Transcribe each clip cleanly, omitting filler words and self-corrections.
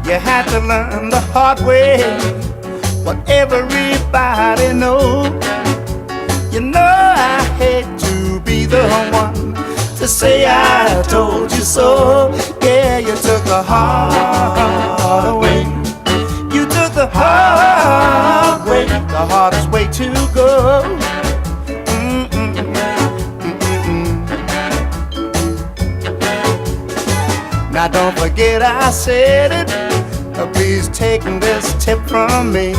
You had to learn the hard way what everybody knows. You know I hate to be the one to say I told you so. Yeah, you took the hard way. You took the hard way, the hardest way to go. Now don't forget I said it. Please take this tip from me,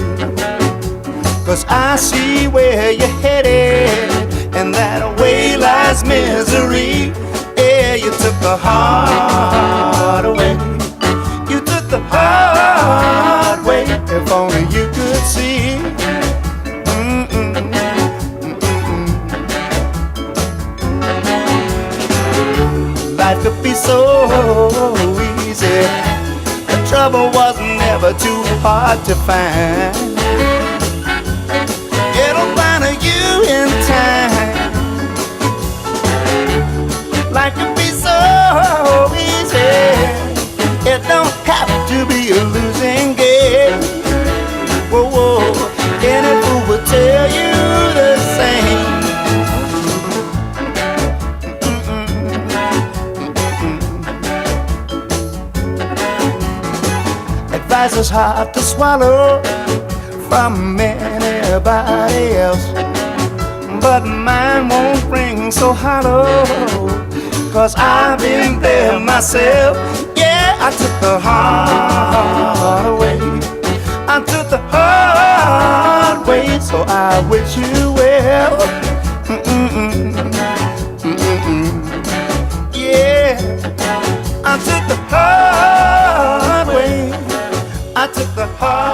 'cause I see where you're headed, and that way lies misery. Yeah, you took the hard way. You took the hard way. If only you could see. Life could be so easy. The trouble was never too hard to find. It'll find you in time. Life could be so easy. It don't have to be a losing game. Whoa, whoa, any fool would tell you the same. Advice is hard to swallow from anybody else, but mine won't ring so hollow, 'cause I've been there myself. Yeah, I took the hard way. I took the hard way, so I wish you well. Yeah, I took the hard way. I took the hard